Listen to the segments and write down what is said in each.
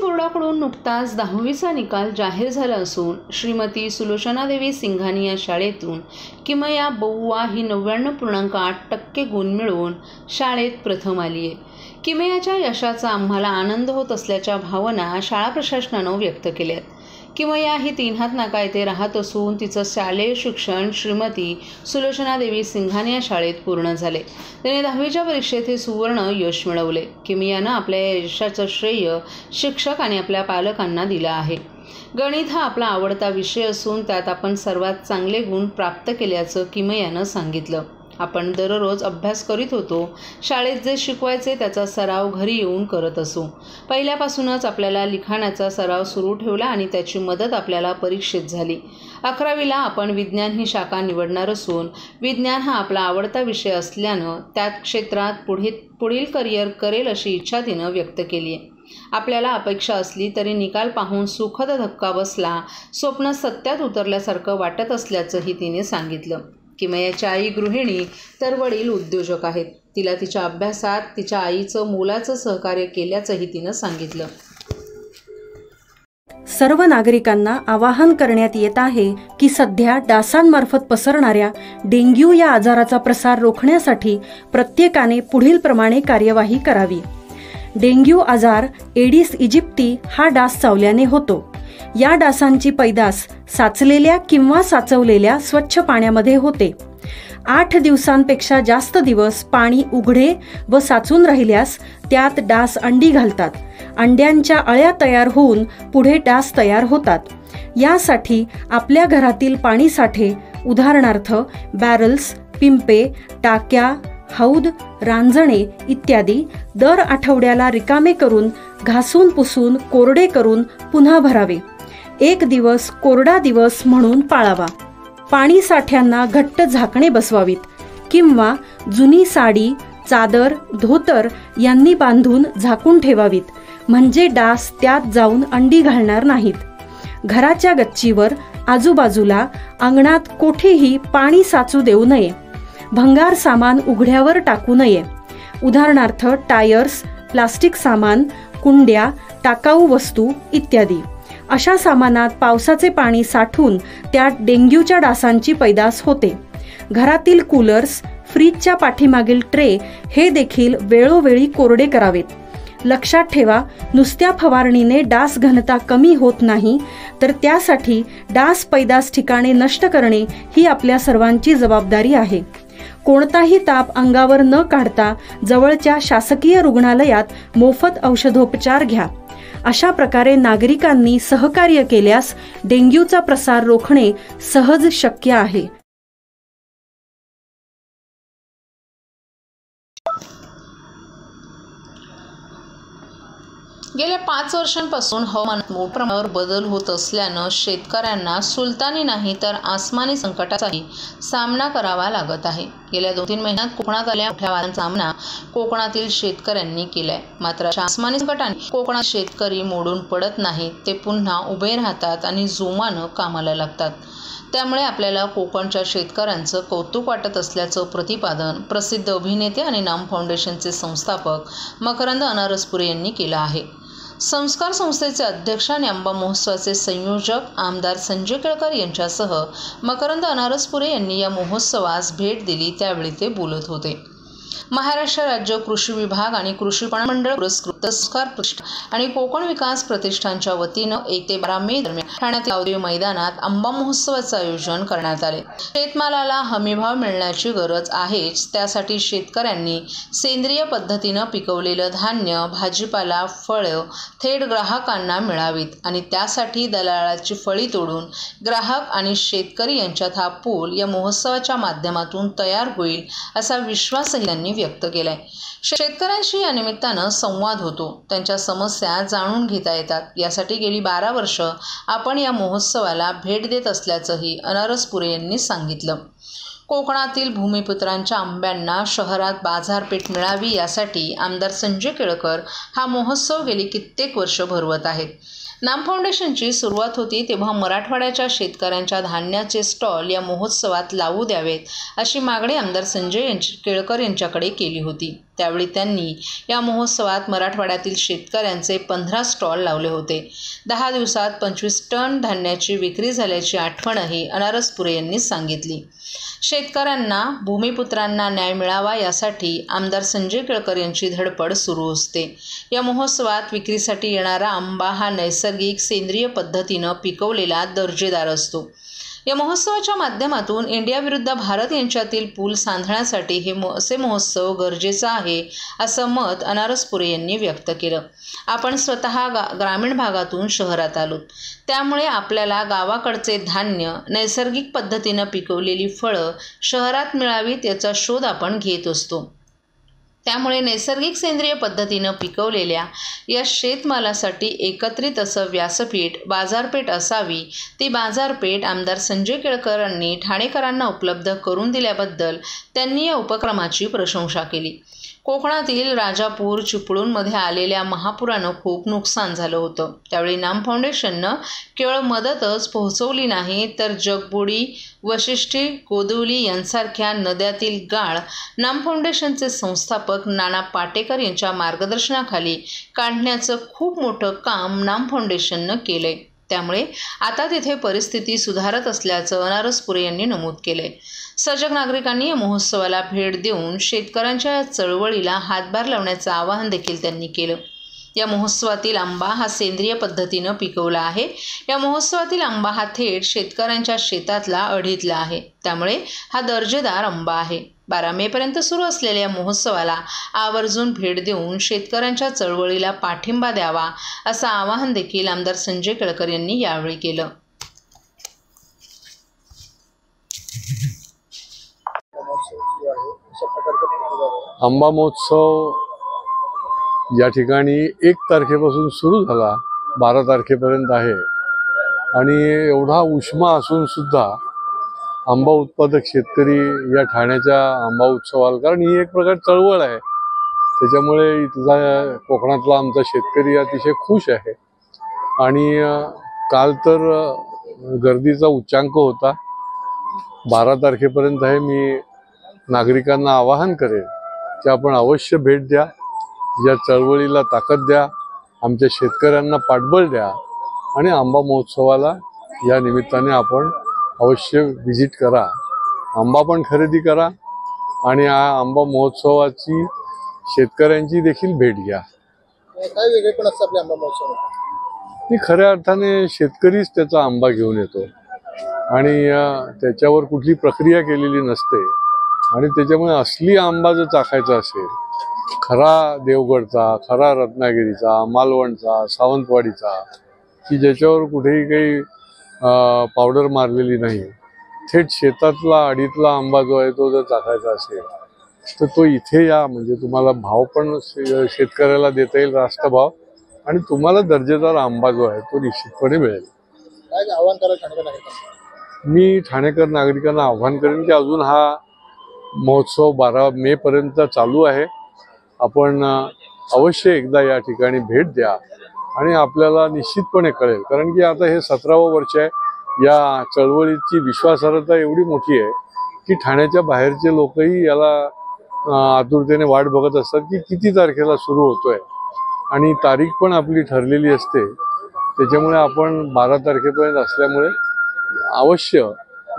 बोर्डाकडून नुकताच 10वीचा निकाल जाहीर झाला असून श्रीमती सुलोचनादेवी सिंघानिया या शाळेतून किमया बउआ ही 99.8% गुण मिळवून शाळेत प्रथम आली आहे. किमयाच्या यशाचा आम्हाला आनंद होत असल्याच्या भावना शाळा प्रशासनानं व्यक्त केल्यात. किमया ही 3 हात नाका येथे राहत असून तिचं शालेय शिक्षण श्रीमती सुलोचनादेवी सिंघानिया शाळेत पूर्ण झाले. तिने 10वीच्या परीक्षेत हे सुवर्ण यश मिळवले. किमयानं आपल्या यशाचं श्रेय शिक्षक आणि आपल्या पालकांना दिलं आहे. गणित हा आपला आवडता विषय असून त्यात आपण सर्वात चांगले गुण प्राप्त केल्याचं किमयानं सांगितलं. आपण दररोज अभ्यास करीत होतो. शाळेत जे शिकवायचे त्याचा सराव घरी येऊन करत असू. पहिल्यापासूनच आपल्याला लिखाणाचा सराव सुरू ठेवला आणि त्याची मदत आपल्याला परीक्षेत झाली. 11वीला आपण विज्ञान ही शाखा निवडणार असून विज्ञान हा आपला आवडता विषय असल्यानं त्यात क्षेत्रात पुढील करिअर करेल अशी इच्छा तिनं व्यक्त केली आहे. आपल्याला अपेक्षा असली तरी निकाल पाहून सुखद धक्का बसला. स्वप्न सत्यात उतरल्यासारखं वाटत असल्याचंही तिने सांगितलं. किमयाची आई गृहिणी तर वडील उद्योजक आहेत. तिला तिच्या अभ्यासात तिच्या आईचं मोलाचं सहकार्य केल्याचंही तिनं सांगितलं. सर्व नागरिकांना आवाहन करण्यात येत आहे की सध्या डासांमार्फत पसरणाऱ्या डेंग्यू या आजाराचा प्रसार रोखण्यासाठी प्रत्येकाने पुढील प्रमाणे कार्यवाही करावी. डेंग्यू आजार एडिस इजिप्ती हा डास चावल्याने होतो. या डासांची पैदास साचलेल्या किंवा साचवलेल्या स्वच्छ पाण्यामध्ये होते. 8 दिवसांपेक्षा जास्त दिवस पाणी उघडे व साचून राहिल्यास त्यात डास अंडी घालतात. अंड्यांच्या अळ्या तयार होऊन पुढे डास तयार होतात. यासाठी आपल्या घरातील पाणी साठे उदाहरणार्थ बॅरल्स, पिंपे, टाक्या, हौद, रांजणे इत्यादी दर आठवड्याला रिकामे करून घासून पुसून कोरडे करून पुन्हा भरावे. 1 दिवस कोरडा दिवस म्हणून पाळावा. पाणी साठ्यांना घट्ट झाकणे बसवावीत किंवा जुनी साडी, चादर, धोतर यांनी बांधून झाकून ठेवावीत, म्हणजे डास त्यात जाऊन अंडी घालणार नाहीत. घराच्या गच्चीवर, आजूबाजूला, अंगणात कोठेही पाणी साचू देऊ नये. भंगार सामान उघड्यावर टाकू नये. उदाहरणार्थ टायर्स, प्लास्टिक सामान, कुंड्या, टाकाऊ वस्तू इत्यादी. अशा सामानात पावसाचे पाणी साठून त्यात डेंग्यूच्या डासांची पैदास होते. घरातील कूलर्स, फ्रीजच्या पाठीमागील ट्रे हे देखील वेळोवेळी कोरडे करावेत. लक्षात ठेवा, नुसत्या फवारणीने डास घनता कमी होत नाही, तर त्यासाठी डास पैदास ठिकाणे नष्ट करणे ही आपल्या सर्वांची जबाबदारी आहे. कोणताही ताप अंगावर न काढता जवळच्या शासकीय रुग्णालयात मोफत औषधोपचार घ्या. अशा प्रकारे नागरिकांनी सहकार्य केल्यास डेंग्यूचा प्रसार रोखणे सहज शक्य आहे. गेल्या 5 वर्षांपासून हवामानात मोठ्या प्रमाणावर बदल होत असल्यानं शेतकऱ्यांना सुलतानी नाही तर आसमानी संकटाचाही सामना करावा लागत आहे. गेल्या 2-3 महिन्यात कोकणात आलेल्या मोठ्या वादळांचा सामना कोकणातील शेतकऱ्यांनी केलाय. मात्र अशा आसमानी संकटाने कोकणात शेतकरी मोडून पडत नाहीत. ते पुन्हा उभे राहतात आणि जोमानं कामाला लागतात. त्यामुळे आपल्याला कोकणच्या शेतकऱ्यांचं कौतुक वाटत असल्याचं प्रतिपादन प्रसिद्ध अभिनेते आणि नाम फाउंडेशनचे संस्थापक मकरंद अनारसपुरे यांनी केलं आहे. संस्कार संस्थेचे अध्यक्ष आणि आंबा महोत्सवाचे संयोजक आमदार संजय केळकर यांच्यासह मकरंद अनारसपुरे यांनी या महोत्सवास भेट दिली. त्यावेळी ते बोलत होते. महाराष्ट्र राज्य कृषी विभाग आणि कृषी पणन मंडळ पुरस्कृत संस्कार प्रतिष्ठान आणि कोकण विकास प्रतिष्ठानच्या वतीनं 1 ते 12 मे दरम्यान ठाण्यातील औद्योगिक मैदानात आंबा महोत्सवाचं आयोजन करण्यात आले. शेतमालाला हमीभाव मिळण्याची गरज आहेच. त्यासाठी शेतकऱ्यांनी सेंद्रिय पद्धतीनं पिकवलेलं धान्य, भाजीपाला, फळं थेट ग्राहकांना मिळावीत आणि त्यासाठी दलालाची फळी तोडून ग्राहक आणि शेतकरी यांच्यात हा पूल या महोत्सवाच्या माध्यमातून तयार होईल असा विश्वासही त्यांनी व्यक्त केलाय. शेतकऱ्यांशी या निमित्तानं संवाद होतो. त्यांच्या समस्या जाणून घेता येतात. यासाठी गेली 12 वर्ष आपण या महोत्सवाला भेट देत असल्याचंही अनारसपुरे यांनी सांगितलं. कोकणातील भूमिपुत्रांच्या आंब्यांना शहरात बाजारपेठ मिळावी यासाठी आमदार संजय केळकर हा महोत्सव गेली कित्येक वर्ष भरवत आहेत. नाम फाउंडेशनची सुरुवात होती तेव्हा मराठवाड्याच्या शेतकऱ्यांच्या धान्याचे स्टॉल या महोत्सवात लावू द्यावेत अशी मागणी आमदार संजय केळकर यांच्याकडे केली होती. त्यावेळी त्यांनी या महोत्सवात मराठवाड्यातील शेतकऱ्यांचे 15 स्टॉल लावले होते. 10 दिवसात 25 टन धान्याची विक्री झाल्याची आठवणही अनारस पुरे यांनी सांगितली. शेतकऱ्यांना, भूमिपुत्रांना न्याय मिळावा यासाठी आमदार संजय केळकर यांची धडपड सुरू असते. या महोत्सवात विक्रीसाठी येणारा आंबा हा नैसर्गिक सेंद्रिय पद्धतीनं पिकवलेला दर्जेदार असतो. या महोत्सवाच्या माध्यमातून इंडिया विरुद्ध भारत यांच्यातील पूल सांधण्यासाठी असे महोत्सव गरजेचा आहे असं मत अनारस पुरे यांनी व्यक्त केलं. आपण स्वतः ग्रामीण भागातून शहरात आलोत, त्यामुळे आपल्याला गावाकडचे धान्य, नैसर्गिक पद्धतीनं पिकवलेली फळं शहरात मिळावीत याचा शोध आपण घेत असतो. त्यामुळे नैसर्गिक सेंद्रिय पद्धतीनं पिकवलेल्या या शेतमालासाठी एकत्रित असं व्यासपीठ, बाजारपेठ असावी. ती बाजारपेठ आमदार संजय केळकर यांनी ठाणेकरांना उपलब्ध करून दिल्याबद्दल त्यांनी या उपक्रमाची प्रशंसा केली. कोकणातील राजापूर, चिपळूणमध्ये आलेल्या महापुरानं खूप नुकसान झालं होतं. त्यावेळी नाम फाउंडेशननं केवळ मदतच पोहोचवली नाही, तर जगबुडी, वशिष्ठी, गोदवली यांसारख्या नद्यातील गाळ नाम फाउंडेशनचे संस्थापक नाना पाटेकर यांच्या मार्गदर्शनाखाली काढण्याचं खूप मोठं काम नाम फाउंडेशननं केलंय. त्यामुळे आता तिथे परिस्थिती सुधारत असल्याचं अनारस पुरे यांनी नमूद केलंय. सजग नागरिकांनी या महोत्सवाला भेट देऊन शेतकऱ्यांच्या चळवळीला हातभार लावण्याचं आवाहन देखील त्यांनी केलं. या महोत्सवातील आंबा हा सेंद्रिय पद्धतीनं पिकवला आहे. या महोत्सवातील आंबा हा थेट शेतकऱ्यांच्या शेतातला अढीतला आहे. त्यामुळे हा दर्जेदार आंबा आहे. 12 मेपर्यंत सुरू असलेल्या या महोत्सवाला आवर्जून भेट देऊन शेतकऱ्यांच्या चळवळीला पाठिंबा द्यावा असं आवाहन देखील आमदार संजय केळकर यांनी यावेळी केलं. आंबा महोत्सव या ठिकाणी 1 तारखेपासून सुरू झाला, 12 तारखेपर्यंत आहे. आणि एवढा उष्मा असून सुद्धा आंबा उत्पादक शेतकरी या ठाण्याच्या आंबा उत्सवाला, कारण ही एक प्रकार चळवळ आहे, त्याच्यामुळे इथला कोकणातला आमचा शेतकरी अतिशय खुश आहे. आणि काल तर गर्दीचा उच्चांक होता. 12 तारखेपर्यंत आहे. मी नागरिकांना आवाहन करेन की आपण अवश्य भेट द्या, या चळवळीला ताकद द्या, आमच्या शेतकऱ्यांना पाठबळ द्या आणि आंबा महोत्सवाला या निमित्ताने आपण अवश्य व्हिजिट करा, आंबा पण खरेदी करा आणि हा आंबा महोत्सवाची शेतकऱ्यांची देखील भेट घ्या. काय वेगळेपण असतं आपल्या आंबा महोत्सवात? खऱ्या अर्थाने शेतकरीच त्याचा आंबा घेऊन येतो आणि त्याच्यावर कुठली प्रक्रिया केलेली नसते. आणि त्याच्यामुळे असली आंबा जर चाखायचा असेल, खरा देवगडचा, खरा रत्नागिरीचा, मालवणचा, सावंतवाडीचा, की ज्याच्यावर कुठेही काही पावडर मारलेली नाही, थेट शेतातला अडीतला आंबा जो आहे तो जर चाखायचा असेल तर तो इथे या. म्हणजे तुम्हाला भाव पण शेतकऱ्याला देता येईल, रास्त भाव, आणि तुम्हाला दर्जेदार आंबा जो आहे तो निश्चितपणे मिळेल. काय आव्हान करायला ठाणेकर नागरिकांना? मी ठाणेकर नागरिकांना आव्हान करेन की अजून हा महोत्सव 12 मेपर्यंत चालू आहे. आपण अवश्य एकदा या ठिकाणी भेट द्या आणि आपल्याला निश्चितपणे कळेल. कारण की आता हे 17वं वर्ष आहे. या चळवळीची विश्वासार्हता एवढी मोठी आहे की ठाण्याच्या बाहेरचे लोकही याला आतुरतेने वाट बघत असतात की किती तारखेला सुरू होतोय. आणि तारीख पण आपली ठरलेली असते. त्याच्यामुळे आपण 12 तारखेपर्यंत असल्यामुळे अवश्य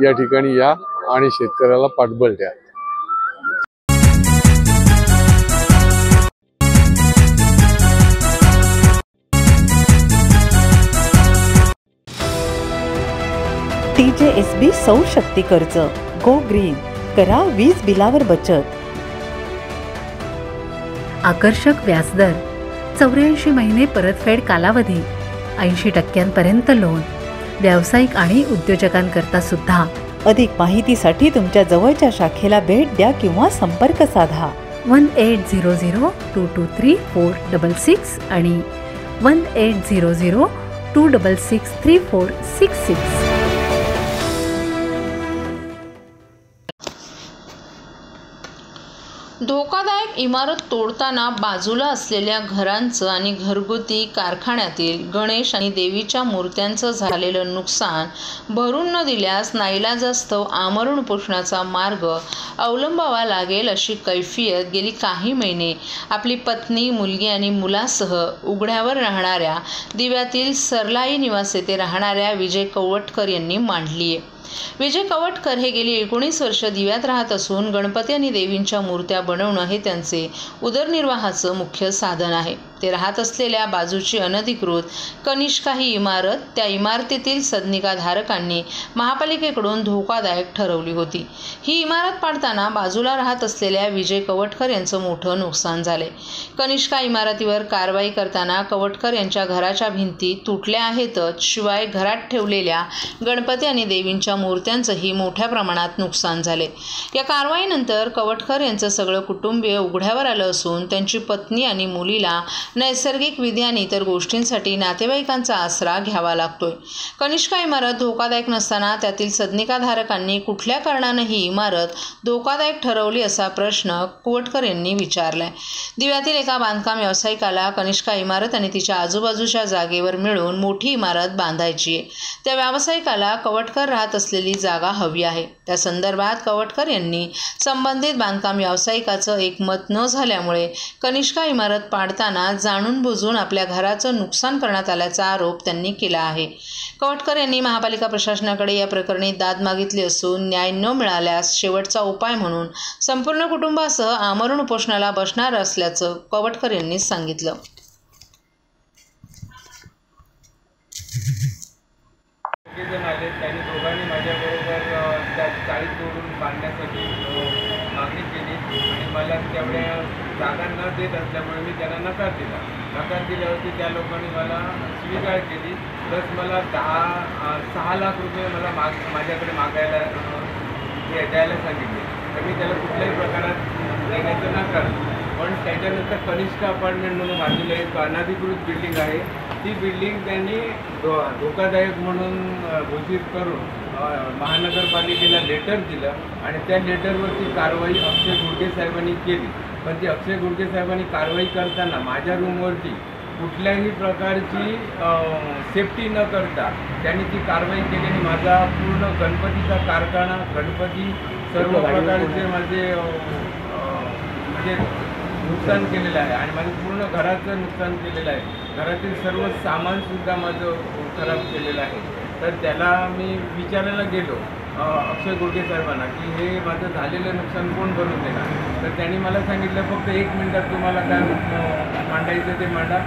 या ठिकाणी या आणि शेतकऱ्याला पाठबळ द्या. TJSB सौर शक्ती कर्ज, गो ग्रीन, करा वीज बिलावर बचत. आकर्षक व्याजदर, 84 महिने परतफेड कालावधी, 80% लोन, व्यावसायिक आणि उद्योजकांकरता सुद्धा. अधिक माहितीसाठी तुमच्या जवळच्या शाखेला भेट द्या किंवा संपर्क साधा. 1800-223-466 आणि 1800-266-3466. धोकादायक इमारत तोडताना बाजूला असलेल्या घरांचं आणि घरगुती कारखान्यातील गणेश आणि देवीच्या मूर्त्यांचं झालेलं नुकसान भरून न दिल्यास नाईलाजास्तव आमरण उपोषणाचा मार्ग अवलंबावा लागेल अशी कैफियत गेली काही महिने आपली पत्नी, मुलगी आणि मुलासह उघड्यावर राहणाऱ्या दिव्यातील सरलाई निवास येथे राहणाऱ्या विजय कवटकर यांनी मांडली आहे. विजय कवटकर हे गेली 19 वर्ष दिव्यात राहत असून गणपती आणि देवींच्या मूर्त्या बनवणं हे त्यांचे उदरनिर्वाहाचं मुख्य साधन आहे. ते राहत असलेल्या बाजूची अनधिकृत कनिष्का ही इमारत त्या इमारतीतील सदनिकाधारकांनी महापालिकेकडून धोकादायक ठरवली होती. ही इमारत पाडताना बाजूला राहत असलेल्या विजय कवटकर यांचं मोठं नुकसान झाले. कनिष्का इमारतीवर कारवाई करताना कवटकर यांच्या घराच्या भिंती तुटल्या आहेतच, शिवाय घरात ठेवलेल्या गणपती आणि देवींच्या मूर्त्यांचंही मोठ्या प्रमाणात नुकसान झाले. या कारवाईनंतर कवटकर यांचं सगळं कुटुंबीय उघड्यावर आलं असून त्यांची पत्नी आणि मुलीला नैसर्गिक विधी आणि इतर गोष्टींसाठी नातेवाईकांचा आसरा घ्यावा लागतोय. कनिष्का इमारत धोकादायक नसताना त्यातील सदनिकाधारकांनी कुठल्या कारणानं ही इमारत धोकादायक ठरवली असा प्रश्न कवटकर यांनी विचारलाय. दिव्यातील एका बांधकाम व्यावसायिकाला कनिष्का इमारत आणि तिच्या आजूबाजूच्या जागेवर मिळून मोठी इमारत बांधायची आहे. त्या व्यावसायिकाला कवटकर राहत असलेली जागा हवी आहे. त्या संदर्भात कवटकर यांनी संबंधित बांधकाम व्यावसायिकाचं एकमत न झाल्यामुळे कनिष्का इमारत पाडताना जाणून बुजून आपल्या घराचं नुकसान करण्यात आल्याचा आरोप त्यांनी केला आहे. कवटकर यांनी महापालिका प्रशासनाकडे या प्रकरणी दाद मागितली असून न्याय न मिळाल्यास शेवटचा उपाय म्हणून संपूर्ण कुटुंबासह आमरण उपोषणाला बसणार असल्याचं कवटकर यांनी सांगितलं. त्यांनी दोघांनी माझ्याबरोबर त्या चाळी तोडून बांधण्यासाठी मागणी केली आणि मला तेवढ्या जागा न देत असल्यामुळे मी त्यांना नकार दिल्यावरती त्या लोकांनी मला स्वीकार केली. प्लस मला 6 लाख रुपये मला माझ्याकडे मागायला द्यायला सांगितले. तर मी त्याला कुठल्याही प्रकारात देण्याचं नकार. पण त्याच्यानंतर कनिष्का अपार्टमेंट म्हणून बाजूला एक अनधिकृत बिल्डिंग आहे. ती बिल्डिंग त्यांनी धोकादायक म्हणून घोषित करून महानगरपालिकेला लेटर दिलं आणि त्या लेटरवरती कारवाई अक्षय गुडगे साहेबांनी केली. पण ती अक्षय गुडगे साहेबांनी कारवाई करताना माझ्या रूमवरती कुठल्याही प्रकारची सेफ्टी न करता त्यांनी ती कारवाई केली आणि माझा पूर्ण गणपतीचा कारखाना, गणपती सर्व प्रकारचे माझे म्हणजे नुकसान केलेलं आहे आणि माझं पूर्ण घराचं नुकसान केलेलं आहे. घरातील सर्व सामानसुद्धा माझं खराब केलेलं आहे. तर त्याला मी विचारायला गेलो अक्षय गुडगे साहेबांना की हे माझं झालेलं नुकसान कोण भरून देणार. तर त्यांनी मला सांगितलं फक्त 1 मिनिटात तुम्हाला काय मांडायचं ते मांडा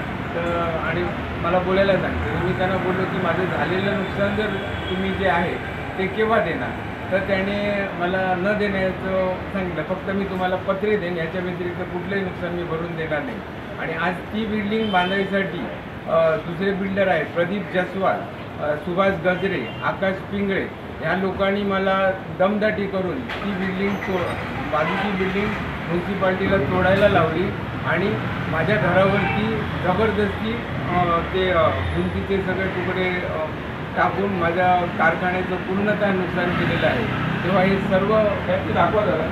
आणि मला बोलायला सांगितलं. मी त्यांना बोललो की माझं झालेलं नुकसान जर तुम्ही जे आहे ते केव्हा देणार. तर त्याने मला न देण्याचं सांगितलं. फक्त मी तुम्हाला पत्रे देईन, याच्या व्यतिरिक्त कुठलंही नुकसान मी भरून देणार नाही. आणि आज ती बिल्डिंग बांधायसाठी दुसरे बिल्डर आहेत प्रदीप जसवाल, सुभाष गजरे, आकाश पिंगळे ह्या लोकांनी मला दमदाटी करून ती बिल्डिंग बाजूची बिल्डिंग म्युन्सिपाल्टीला तोडायला लावली आणि माझ्या घरावरती जबरदस्ती ते भिंतीचे सगळे तुकडे टाकून माझ्या कारखान्याचं पूर्णतः नुकसान केलेलं आहे. तेव्हा हे सर्व दाखवा जरा.